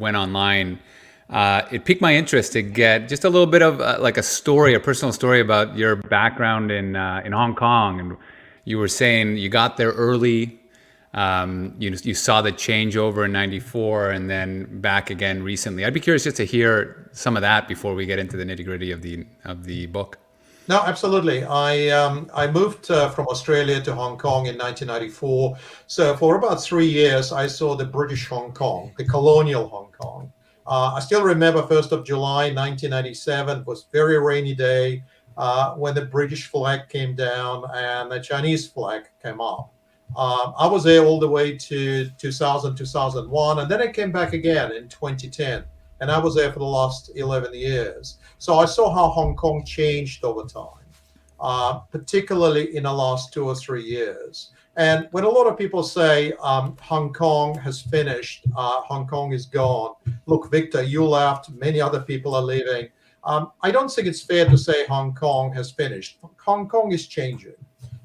went online, it piqued my interest to get just a little bit of like a story, a personal story about your background in Hong Kong. And you were saying you got there early. You saw the changeover in '94 and then back again recently. I'd be curious just to hear some of that before we get into the nitty gritty of the book. No, absolutely. I moved from Australia to Hong Kong in 1994. So for about 3 years, I saw the British Hong Kong, the colonial Hong Kong. I still remember 1st of July 1997 was a very rainy day when the British flag came down and the Chinese flag came up. I was there all the way to 2000, 2001, and then I came back again in 2010, and I was there for the last 11 years. So I saw how Hong Kong changed over time, particularly in the last 2 or 3 years. And when a lot of people say Hong Kong has finished, Hong Kong is gone, look, Victor, you left, many other people are leaving. I don't think it's fair to say Hong Kong has finished. Hong Kong is changing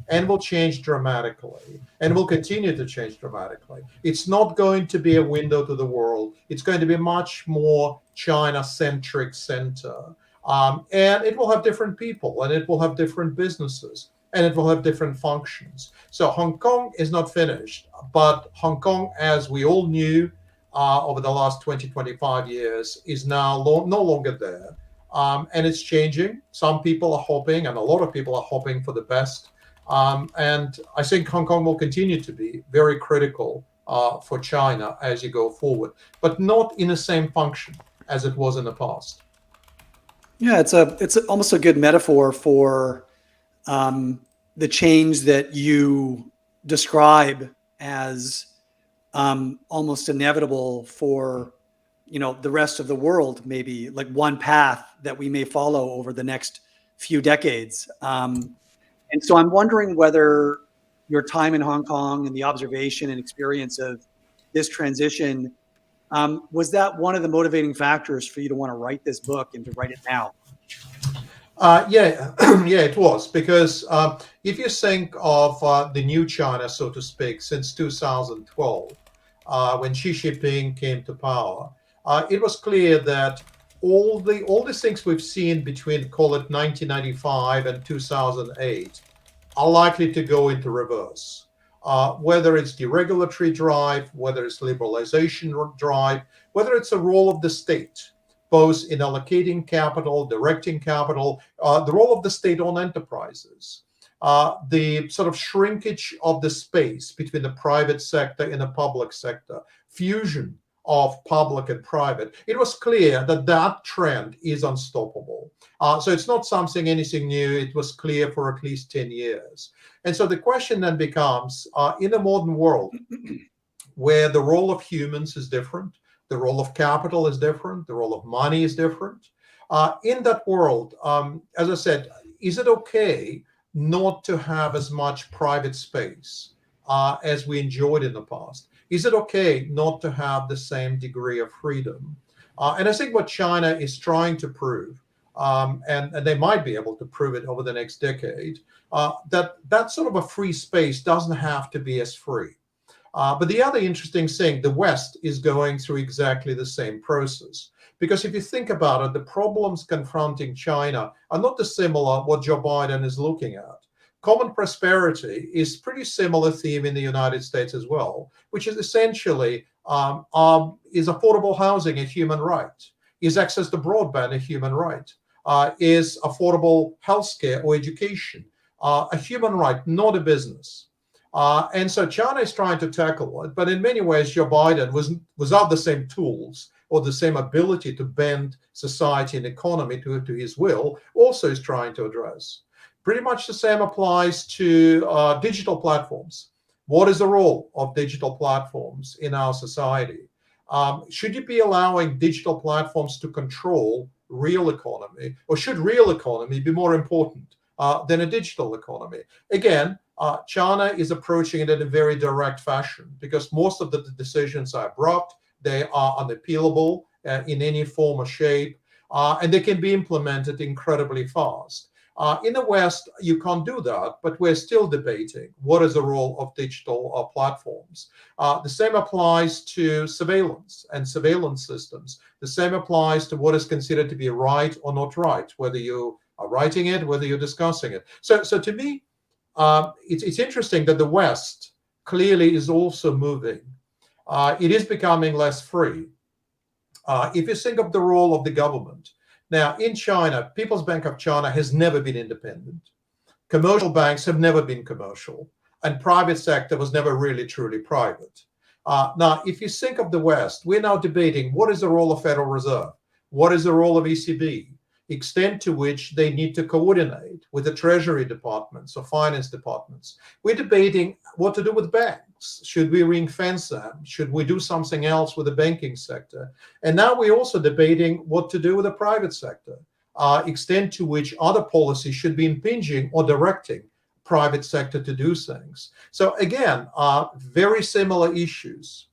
and will change dramatically and will continue to change dramatically. It's not going to be a window to the world. It's going to be much more China-centric center. And it will have different people and it will have different businesses and it will have different functions. So Hong Kong is not finished, but Hong Kong, as we all knew over the last 20, 25 years, is now no longer there. And it's changing. Some people are hoping, and a lot of people are hoping for the best. And I think Hong Kong will continue to be very critical for China as you go forward, but not in the same function as it was in the past. Yeah, it's almost a good metaphor for the change that you describe as almost inevitable for the rest of the world, maybe like one path that we may follow over the next few decades. And so I'm wondering whether your time in Hong Kong and the observation and experience of this transition, was that one of the motivating factors for you to want to write this book and to write it now? Yeah, yeah, it was because if you think of the new China, so to speak, since 2012, when Xi Jinping came to power, it was clear that all the things we've seen between, call it 1995 and 2008, are likely to go into reverse. Whether it's deregulatory drive, whether it's liberalization drive, whether it's a role of the state, both in allocating capital, directing capital, the role of the state-owned enterprises, the sort of shrinkage of the space between the private sector and the public sector, fusion of public and private. It was clear that that trend is unstoppable. So it's not anything new. It was clear for at least 10 years. And so the question then becomes, in a modern world where the role of humans is different, the role of capital is different, the role of money is different, in that world, as I said, is it okay not to have as much private space as we enjoyed in the past? Is it okay not to have the same degree of freedom? And I think what China is trying to prove, and they might be able to prove it over the next decade, that sort of a free space doesn't have to be as free. But the other interesting thing, the West is going through exactly the same process. Because if you think about it, the problems confronting China are not dissimilar what Joe Biden is looking at. Common prosperity is pretty similar theme in the United States as well, which is essentially, is affordable housing a human right? Is access to broadband a human right? Is affordable healthcare or education a human right, not a business? And so China is trying to tackle it, but in many ways, Joe Biden without the same tools or the same ability to bend society and economy to his will, also is trying to address. Pretty much the same applies to digital platforms. What is the role of digital platforms in our society? Should you be allowing digital platforms to control real economy, or should real economy be more important than a digital economy? Again, China is approaching it in a very direct fashion because most of the decisions are abrupt, they are unappealable in any form or shape, and they can be implemented incredibly fast. In the West, you can't do that, but we're still debating what is the role of digital platforms. The same applies to surveillance and surveillance systems. The same applies to what is considered to be right or not right, whether you are writing it, whether you're discussing it. So to me, it's interesting that the West clearly is also moving. It is becoming less free. If you think of the role of the government, now in China, People's Bank of China has never been independent. Commercial banks have never been commercial, and private sector was never really truly private. Now, if you think of the West, we're now debating what is the role of Federal Reserve, what is the role of ECB, extent to which they need to coordinate with the Treasury departments or finance departments. We're debating what to do with banks. Should we ring fence them? Should we do something else with the banking sector? And now we're also debating what to do with the private sector, extent to which other policies should be impinging or directing private sector to do things. So again, very similar issues.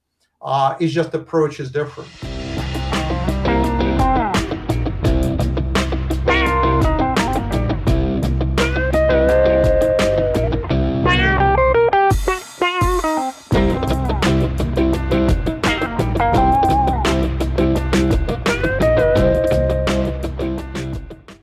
It's just the approach is different.